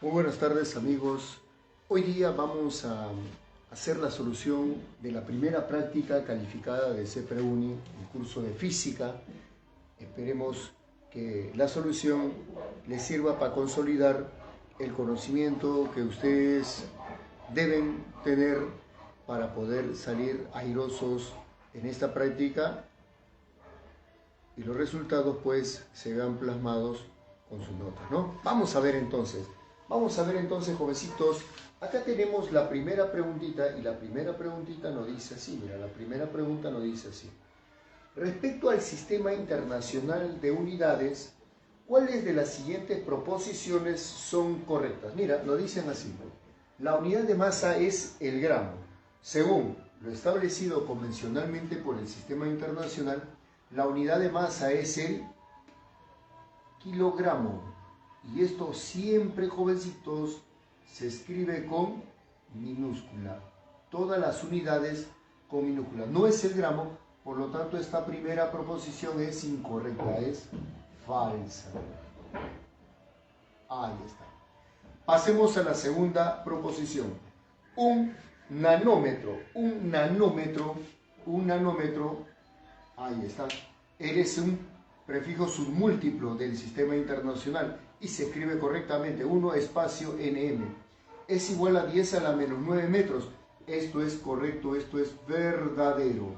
Muy buenas tardes amigos. Hoy día vamos a hacer la solución de la primera práctica calificada de CEPREUNI, el curso de física. Esperemos que la solución les sirva para consolidar el conocimiento que ustedes deben tener para poder salir airosos en esta práctica y los resultados pues se vean plasmados con sus notas, ¿no? Vamos a ver entonces, jovencitos, acá tenemos la primera preguntita y la primera preguntita nos dice así, mira, la primera pregunta nos dice así. Respecto al sistema internacional de unidades, ¿cuáles de las siguientes proposiciones son correctas? Mira, nos dicen así. La unidad de masa es el gramo. Según lo establecido convencionalmente por el sistema internacional, la unidad de masa es el kilogramo. Y esto siempre, jovencitos, se escribe con minúscula. Todas las unidades con minúscula. No es el gramo, por lo tanto esta primera proposición es incorrecta, es falsa. Ahí está. Pasemos a la segunda proposición. Un nanómetro, ahí está. Eres un prefijo submúltiplo del sistema internacional y se escribe correctamente 1 espacio nm. Es igual a 10 a la menos 9 metros. Esto es correcto, esto es verdadero.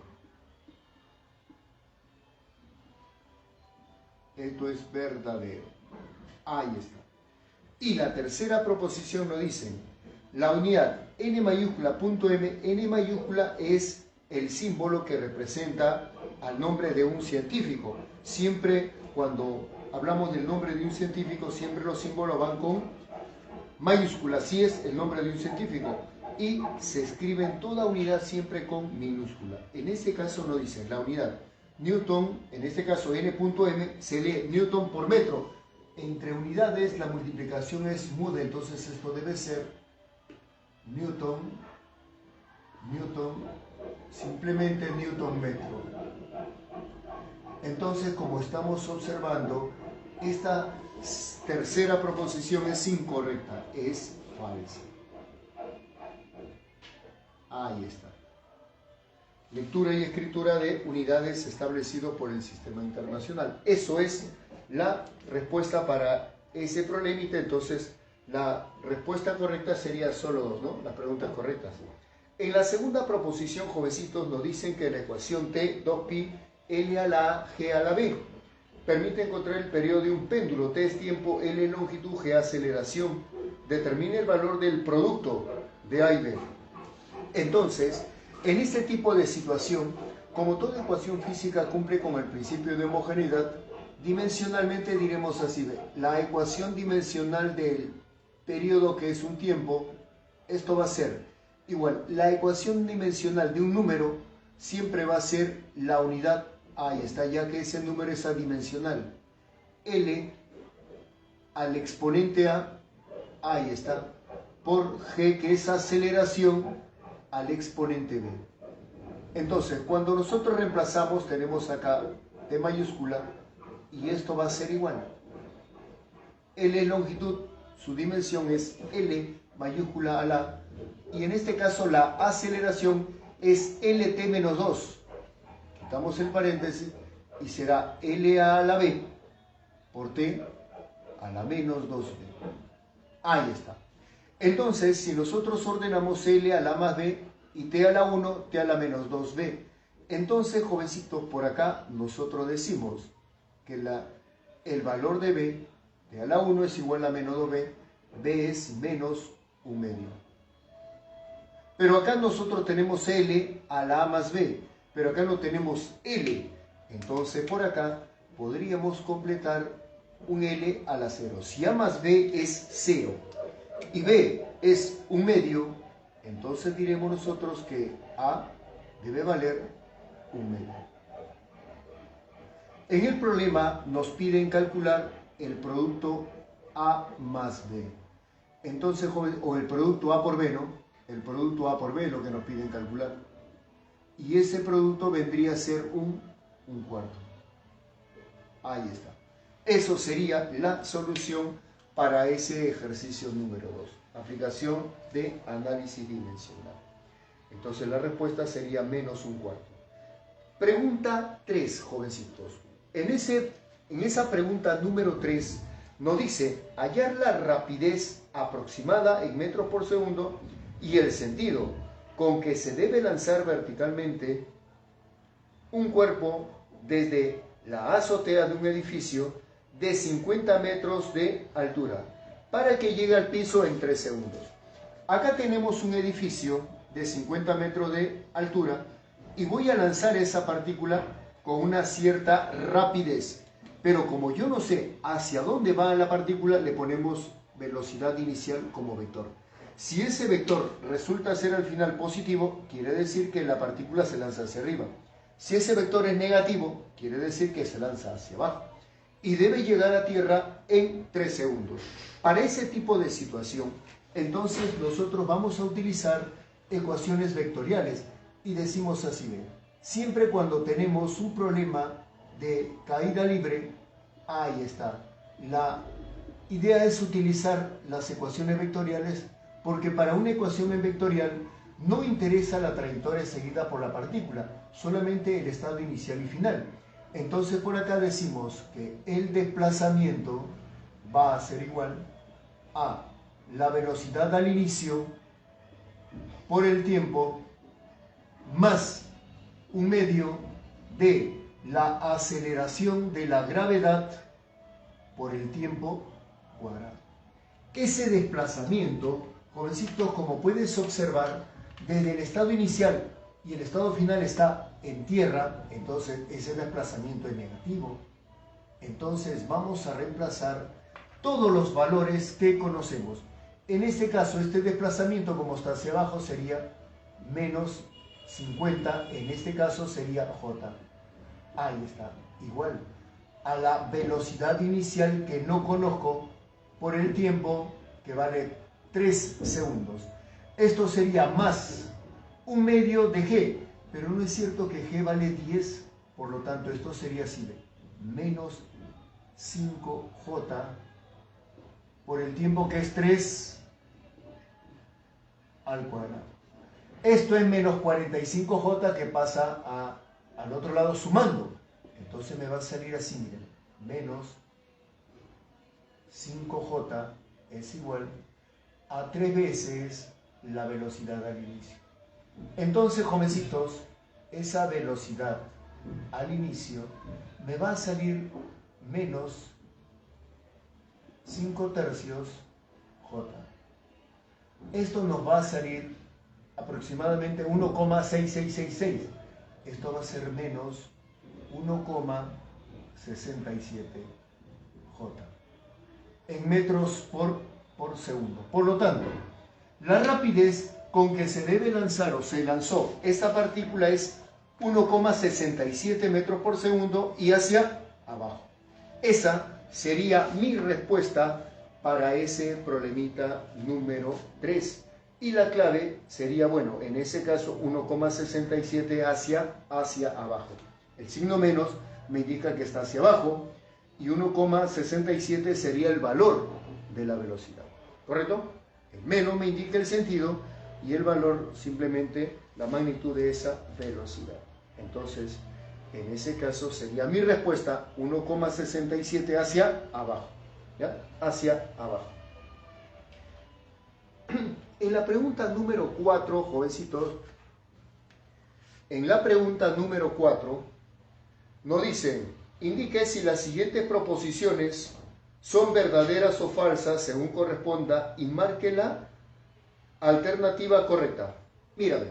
Esto es verdadero. Ahí está. Y la tercera proposición nos dice, la unidad n mayúscula punto m, n mayúscula es el símbolo que representa al nombre de un científico. Siempre cuando hablamos del nombre de un científico, siempre los símbolos van con mayúscula, así es el nombre de un científico. Y se escribe en toda unidad siempre con minúscula. En este caso nos dice la unidad Newton, en este caso n.m, se lee Newton por metro. Entre unidades la multiplicación es muda, entonces esto debe ser Newton, simplemente Newton metro. Entonces, como estamos observando, esta tercera proposición es incorrecta, es falsa. Ahí está. Lectura y escritura de unidades establecido por el sistema internacional. Eso es la respuesta para ese problemita. Entonces, la respuesta correcta sería solo dos, ¿no? Las preguntas correctas. En la segunda proposición, jovencitos, nos dicen que la ecuación T, 2pi, L a la A, G a la B, permite encontrar el periodo de un péndulo. T es tiempo, L longitud, G aceleración. Determine el valor del producto de A y B. Entonces, en este tipo de situación, como toda ecuación física cumple con el principio de homogeneidad, dimensionalmente diremos así, la ecuación dimensional del periodo que es un tiempo, esto va a ser igual, la ecuación dimensional de un número siempre va a ser la unidad, ahí está, ya que ese número es adimensional, L al exponente A, ahí está, por G que es aceleración al exponente B. Entonces, cuando nosotros reemplazamos, tenemos acá T mayúscula, y esto va a ser igual. L es longitud, su dimensión es L mayúscula a la, y en este caso la aceleración es LT menos 2. Quitamos el paréntesis y será LA a la B por T a la menos 2B. Ahí está. Entonces, si nosotros ordenamos L a la más B y T a la 1, T a la menos 2B, entonces, jovencitos, por acá nosotros decimos que el valor de B, T a la 1 es igual a menos 2B, B es menos 1 medio. Pero acá nosotros tenemos L a la A más B, pero acá no tenemos L. Entonces, por acá podríamos completar un L a la 0. Si A más B es 0 y B es 1 medio, entonces diremos nosotros que A debe valer 1 medio. En el problema nos piden calcular el producto A más B. Entonces, joven, o el producto A por B, ¿no? El producto A por B es lo que nos piden calcular. Y ese producto vendría a ser un cuarto. Ahí está. Eso sería la solución para ese ejercicio número 2. Aplicación de análisis dimensional. Entonces la respuesta sería menos un cuarto. Pregunta 3, jovencitos. En esa pregunta número 3 nos dice hallar la rapidez aproximada en metros por segundo y el sentido con que se debe lanzar verticalmente un cuerpo desde la azotea de un edificio de 50 metros de altura para que llegue al piso en 3 segundos. Acá tenemos un edificio de 50 metros de altura y voy a lanzar esa partícula con una cierta rapidez. Pero como yo no sé hacia dónde va la partícula, le ponemos velocidad inicial como vector. Si ese vector resulta ser al final positivo, quiere decir que la partícula se lanza hacia arriba. Si ese vector es negativo, quiere decir que se lanza hacia abajo. Y debe llegar a tierra en 3 segundos. Para ese tipo de situación, entonces nosotros vamos a utilizar ecuaciones vectoriales. Y decimos así, ¿ven? Siempre cuando tenemos un problema de caída libre, ahí está. La idea es utilizar las ecuaciones vectoriales porque para una ecuación en vectorial no interesa la trayectoria seguida por la partícula, solamente el estado inicial y final. Entonces por acá decimos que el desplazamiento va a ser igual a la velocidad al inicio por el tiempo más un medio de la aceleración de la gravedad por el tiempo cuadrado. Ese desplazamiento, jovencitos, como puedes observar, desde el estado inicial y el estado final está en tierra, entonces ese desplazamiento es negativo. Entonces vamos a reemplazar todos los valores que conocemos. En este caso, este desplazamiento, como está hacia abajo, sería menos 50, en este caso sería J. Ahí está, igual a la velocidad inicial que no conozco por el tiempo que vale 3 segundos. Esto sería más un medio de G, pero no es cierto que G vale 10, por lo tanto esto sería así, menos 5J por el tiempo que es 3 al cuadrado. Esto es menos 45J que pasa al otro lado sumando. Entonces me va a salir así, miren, menos 5J es igual a 3 veces la velocidad al inicio. Entonces, jovencitos, esa velocidad al inicio me va a salir menos 5 tercios J. Esto nos va a salir aproximadamente 1,6666. Esto va a ser menos 1,67 J en metros por segundo. Por lo tanto, la rapidez con que se debe lanzar o se lanzó esta partícula es 1,67 metros por segundo y hacia abajo. Esa sería mi respuesta para ese problemita número 3. Y la clave sería, bueno, en ese caso 1,67 hacia abajo. El signo menos me indica que está hacia abajo y 1,67 sería el valor de la velocidad. ¿Correcto? El menos me indica el sentido y el valor simplemente la magnitud de esa velocidad. Entonces, en ese caso sería mi respuesta 1,67 hacia abajo. ¿Ya? Hacia abajo. En la pregunta número 4, jovencitos, en la pregunta número 4 nos dicen, indique si las siguientes proposiciones son verdaderas o falsas según corresponda y marque la alternativa correcta. Mírame,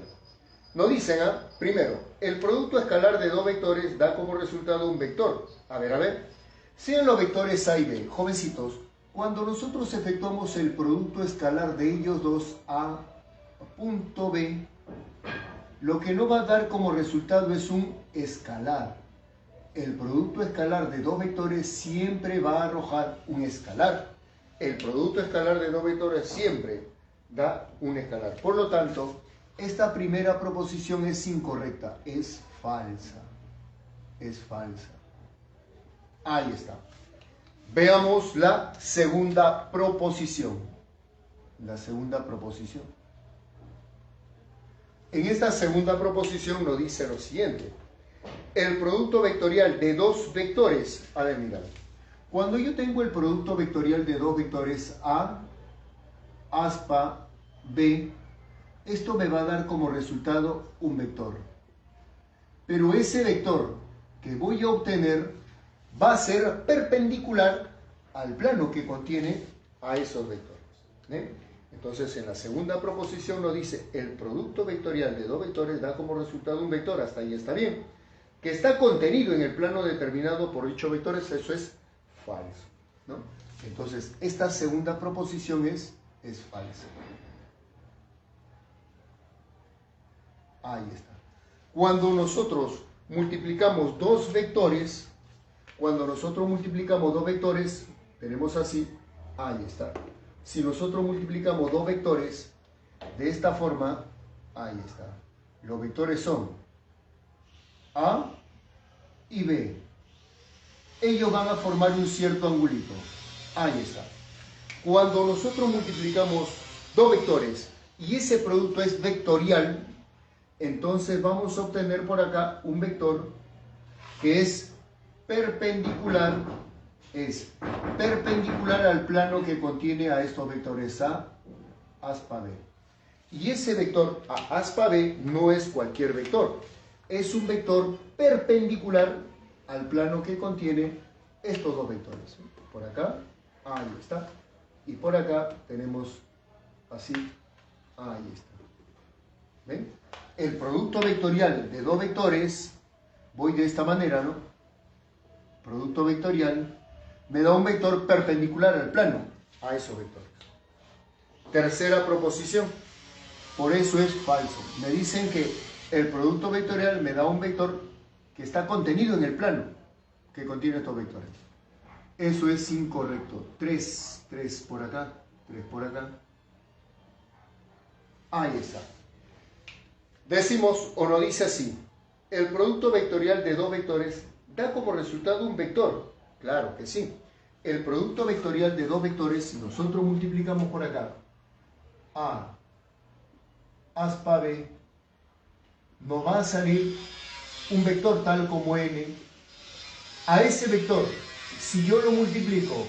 nos dicen, primero, el producto escalar de dos vectores da como resultado un vector. A ver, sean los vectores A y B. Jovencitos, cuando nosotros efectuamos el producto escalar de ellos dos a punto B, lo que nos va a dar como resultado es un escalar. El producto escalar de dos vectores siempre va a arrojar un escalar. El producto escalar de dos vectores siempre da un escalar. Por lo tanto, esta primera proposición es incorrecta, es falsa. Es falsa. Ahí está. Veamos la segunda proposición. La segunda proposición. En esta segunda proposición nos dice lo siguiente. El producto vectorial de dos vectores. A ver, mira. Cuando yo tengo el producto vectorial de dos vectores A, aspa, B, esto me va a dar como resultado un vector. Pero ese vector que voy a obtener va a ser perpendicular al plano que contiene a esos vectores. Entonces, en la segunda proposición nos dice el producto vectorial de dos vectores da como resultado un vector. Hasta ahí está bien. Que está contenido en el plano determinado por dichos vectores, eso es falso, ¿no? Entonces, esta segunda proposición es falsa. Ahí está. Cuando nosotros multiplicamos dos vectores, tenemos así, ahí está. Si nosotros multiplicamos dos vectores de esta forma, ahí está. Los vectores son A y B. Ellos van a formar un cierto angulito. Ahí está. Cuando nosotros multiplicamos dos vectores y ese producto es vectorial, entonces vamos a obtener por acá un vector que es perpendicular al plano que contiene a estos vectores A, aspa B. Y ese vector A, aspa B no es cualquier vector, es un vector perpendicular al plano que contiene estos dos vectores. Por acá, ahí está. Y por acá tenemos así, ahí está. ¿Ven? El producto vectorial de dos vectores, voy de esta manera, ¿no? Producto vectorial me da un vector perpendicular al plano a esos vectores. Tercera proposición. Por eso es falso. Me dicen que el producto vectorial me da un vector que está contenido en el plano que contiene estos vectores. Eso es incorrecto. 3 por acá, 3 por acá. Ahí está. Decimos o nos dice así. El producto vectorial de dos vectores da como resultado un vector. Claro que sí. El producto vectorial de dos vectores, si nosotros multiplicamos por acá A, aspa B, nos va a salir un vector tal como N. A ese vector, si yo lo multiplico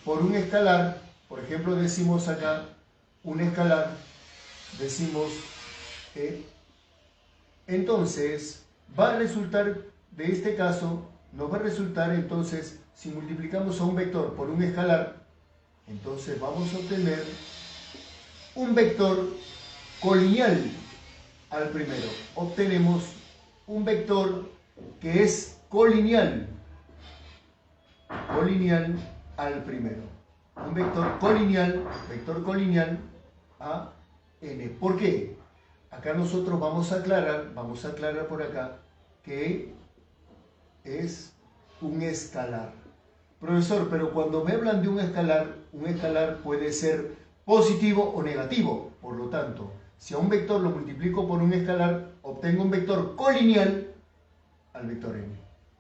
por un escalar, por ejemplo decimos acá un escalar, decimos entonces va a resultar, de este caso, nos va a resultar entonces, si multiplicamos a un vector por un escalar, entonces vamos a obtener un vector colineal al primero. Obtenemos un vector que es colineal al primero. Un vector colineal a n. ¿Por qué? Acá nosotros vamos a aclarar por acá que es un escalar. Profesor, pero cuando me hablan de un escalar puede ser positivo o negativo. Por lo tanto, si a un vector lo multiplico por un escalar, obtengo un vector colineal al vector n.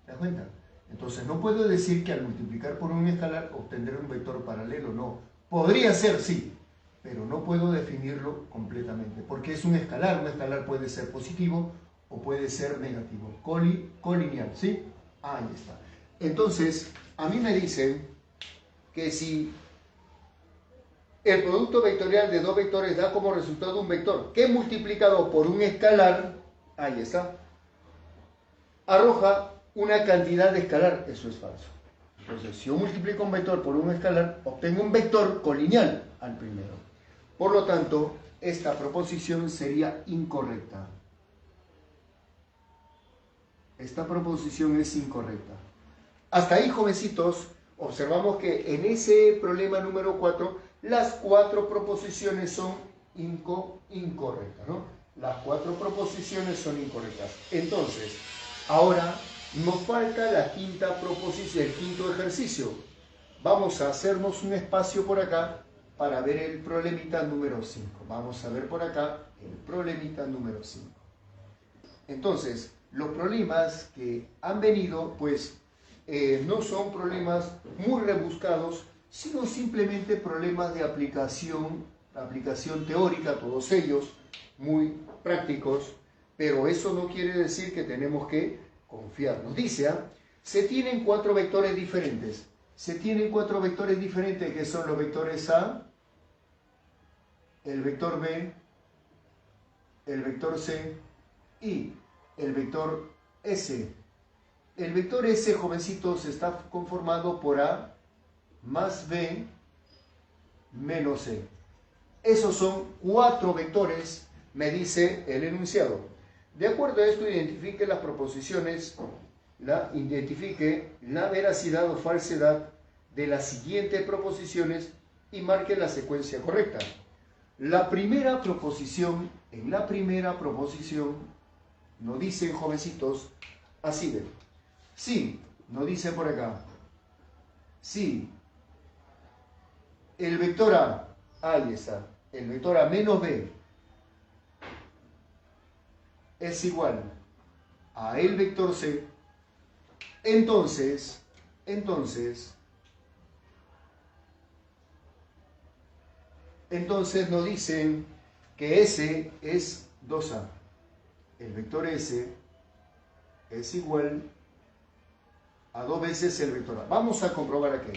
¿Te das cuenta? Entonces no puedo decir que al multiplicar por un escalar obtendré un vector paralelo, no. Podría ser, sí, pero no puedo definirlo completamente, porque es un escalar puede ser positivo o puede ser negativo. Colineal, ¿sí? Ahí está. Entonces, a mí me dicen que si el producto vectorial de dos vectores da como resultado un vector que multiplicado por un escalar, ahí está, arroja una cantidad de escalar. Eso es falso. Entonces, si yo multiplico un vector por un escalar, obtengo un vector colineal al primero. Por lo tanto, esta proposición sería incorrecta. Esta proposición es incorrecta. Hasta ahí, jovencitos, observamos que en ese problema número 4, las 4 proposiciones son incorrectas, ¿no? Las 4 proposiciones son incorrectas. Entonces, ahora nos falta la quinta proposición, el quinto ejercicio. Vamos a hacernos un espacio por acá para ver el problemita número 5. Vamos a ver por acá el problemita número 5. Entonces, los problemas que han venido, pues, no son problemas muy rebuscados, sino simplemente problemas de aplicación teórica, todos ellos muy prácticos, pero eso no quiere decir que tenemos que confiar. Nos dice, se tienen 4 vectores diferentes. Se tienen 4 vectores diferentes que son los vectores A, el vector B, el vector C y el vector S. El vector S, jovencitos, está conformado por A más B menos C. Esos son 4 vectores, me dice el enunciado. De acuerdo a esto, identifique las proposiciones, identifique la veracidad o falsedad de las siguientes proposiciones y marque la secuencia correcta. La primera proposición, en la primera proposición, nos dicen, jovencitos, así de, sí, nos dicen por acá, sí, el vector A, ahí está, el vector A menos B es igual a el vector C, entonces nos dicen que S es 2A. El vector S es igual a 2 veces el vector A. Vamos a comprobar aquí.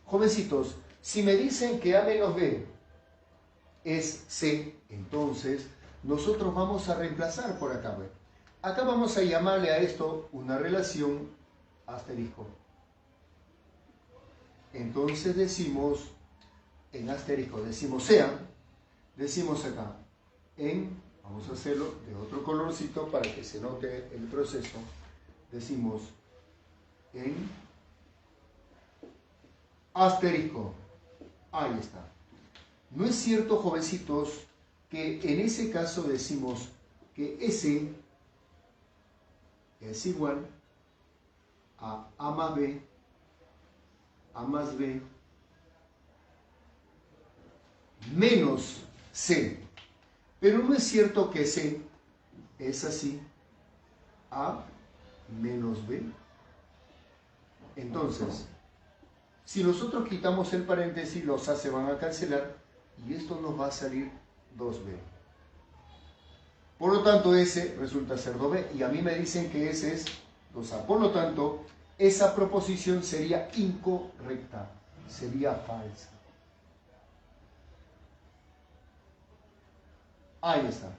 Jovencitos, si me dicen que A menos B es C, entonces nosotros vamos a reemplazar por acá. Acá vamos a llamarle a esto una relación asterisco. Entonces decimos, en asterisco, decimos sea, decimos acá, vamos a hacerlo de otro colorcito para que se note el proceso, decimos en asterisco, ahí está. ¿No es cierto, jovencitos, que en ese caso decimos que S es igual a A más B menos C? Pero no es cierto que C es así, A menos B. Entonces, si nosotros quitamos el paréntesis, los A se van a cancelar y esto nos va a salir 2B. Por lo tanto, S resulta ser 2B y a mí me dicen que S es 2A. Por lo tanto, esa proposición sería incorrecta, sería falsa. Ahí está.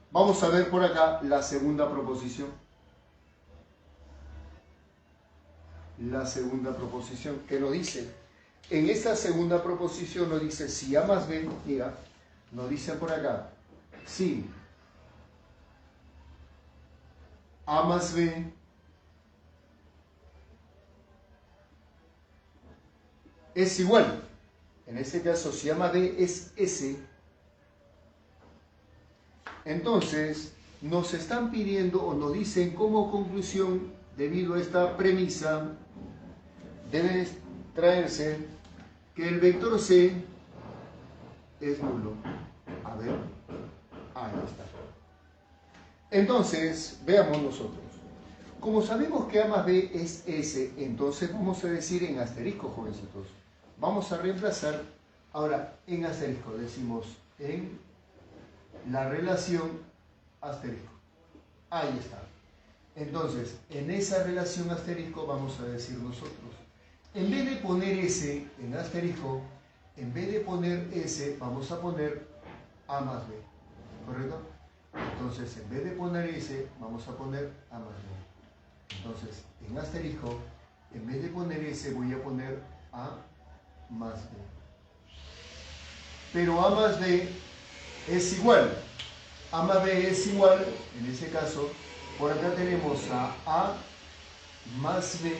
Vamos a ver por acá la segunda proposición. La segunda proposición, que nos dice, en esta segunda proposición nos dice, si A más B, mira, nos dice por acá, si A más B es igual, en este caso, si A más B es S, entonces nos están pidiendo o nos dicen como conclusión, debido a esta premisa, debe traerse que el vector C es nulo. A ver, ahí está. Entonces, veamos nosotros. Como sabemos que A más B es S, entonces vamos a decir en asterisco, jovencitos. Vamos a reemplazar, ahora en asterisco, decimos en la relación asterisco. Ahí está. Entonces, en esa relación asterisco vamos a decir nosotros, en vez de poner S en asterisco, en vez de poner S, vamos a poner A más B. ¿Correcto? Entonces, en vez de poner S, vamos a poner A más B. Entonces, en asterisco, en vez de poner S, voy a poner A más B. Pero A más B es igual. A más B es igual, en ese caso, por acá tenemos a A más B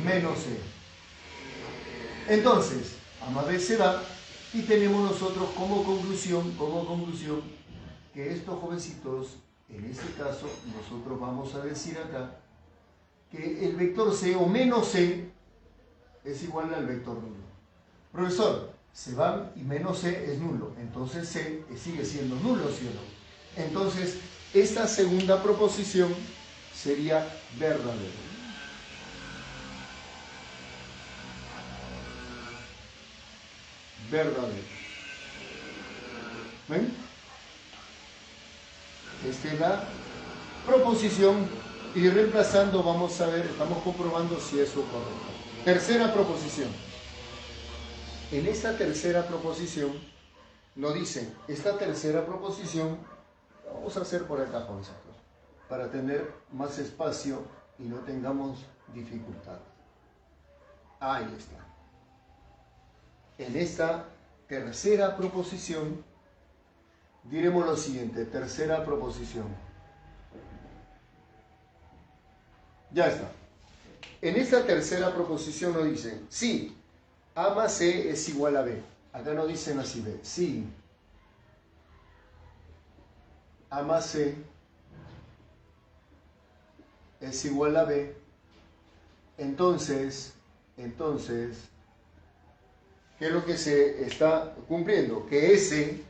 menos C. Entonces, A más B se va y tenemos nosotros como conclusión, que estos jovencitos, en este caso, nosotros vamos a decir acá, que el vector C o menos C es igual al vector nulo. Profesor, se van y menos C es nulo, entonces C sigue siendo nulo, ¿sí o no? Entonces, esta segunda proposición sería verdadero. Verdadero. ¿Ven? Esta es la proposición y reemplazando vamos a ver, estamos comprobando si eso es correcto. Tercera proposición. En esta tercera proposición nos dicen, esta tercera proposición, vamos a hacer por acá, jovencitos, para tener más espacio y no tengamos dificultad. Ahí está. En esta tercera proposición diremos lo siguiente, tercera proposición. Ya está. En esta tercera proposición nos dicen, si A más C es igual a B. Acá nos dicen así, B. Si A más C es igual a B, entonces, ¿qué es lo que se está cumpliendo? Que S,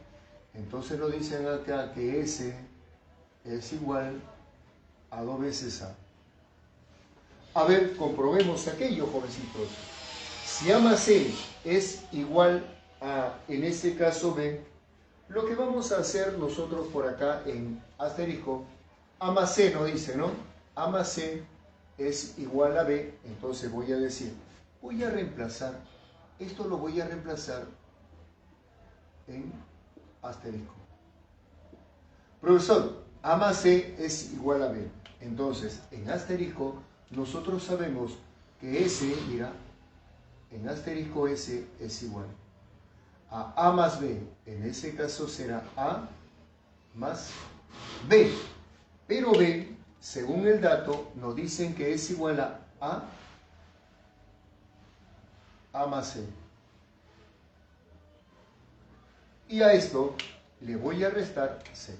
entonces lo dicen acá, que S es igual a 2 veces A. A ver, comprobemos aquello, jovencitos. Si A más C es igual a, en este caso, B, lo que vamos a hacer nosotros por acá en asterisco, A más C nos dice, ¿no? A más C es igual a B, entonces voy a decir, voy a reemplazar, esto lo voy a reemplazar en asterisco. Profesor, A más C es igual a B, entonces en asterisco nosotros sabemos que S, mira, en asterisco S es igual a más B, en ese caso será A más B, pero B, según el dato, nos dicen que es igual a A más C. Y a esto le voy a restar C.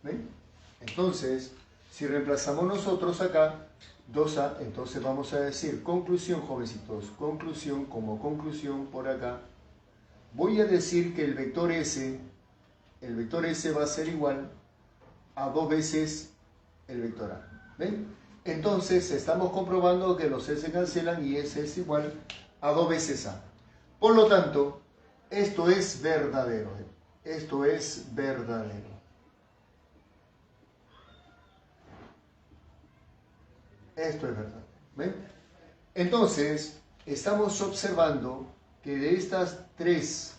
¿Ven? Entonces, si reemplazamos nosotros acá 2A, entonces vamos a decir conclusión, jovencitos, conclusión, como conclusión por acá, voy a decir que el vector S va a ser igual a 2 veces el vector A. ¿Ven? Entonces estamos comprobando que los S cancelan y S es igual a 2 veces A. Por lo tanto, esto es verdadero. Esto es verdadero. Esto es verdad. ¿Ven? Entonces, estamos observando que de estas tres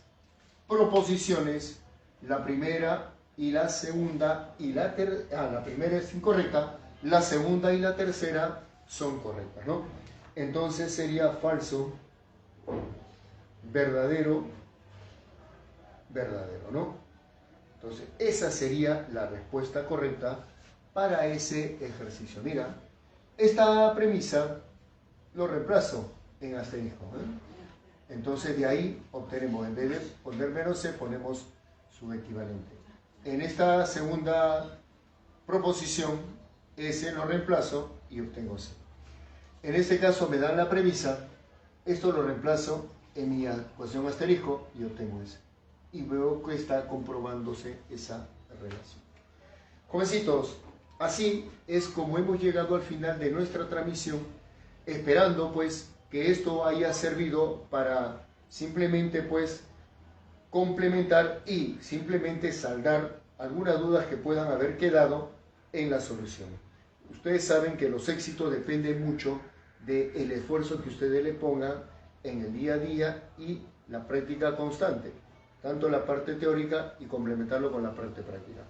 proposiciones, la primera y la segunda y la primera es incorrecta, la segunda y la tercera son correctas, ¿no? Entonces sería falso, verdadero, verdadero, ¿no? Entonces, esa sería la respuesta correcta para ese ejercicio. Mira, esta premisa lo reemplazo en asterisco, ¿eh? Entonces de ahí obtenemos, en vez de poner menos C, ponemos su equivalente. En esta segunda proposición, S lo reemplazo y obtengo C. En este caso me dan la premisa, esto lo reemplazo en mi ecuación asterisco y obtengo S. Y veo que está comprobándose esa relación. Jovencitos, así es como hemos llegado al final de nuestra transmisión, esperando pues que esto haya servido para simplemente pues complementar y simplemente saldar algunas dudas que puedan haber quedado en la solución. Ustedes saben que los éxitos dependen mucho del esfuerzo que ustedes le pongan en el día a día y la práctica constante, tanto la parte teórica y complementarlo con la parte práctica.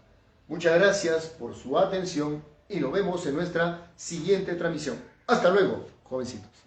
Muchas gracias por su atención y nos vemos en nuestra siguiente transmisión. Hasta luego, jovencitos.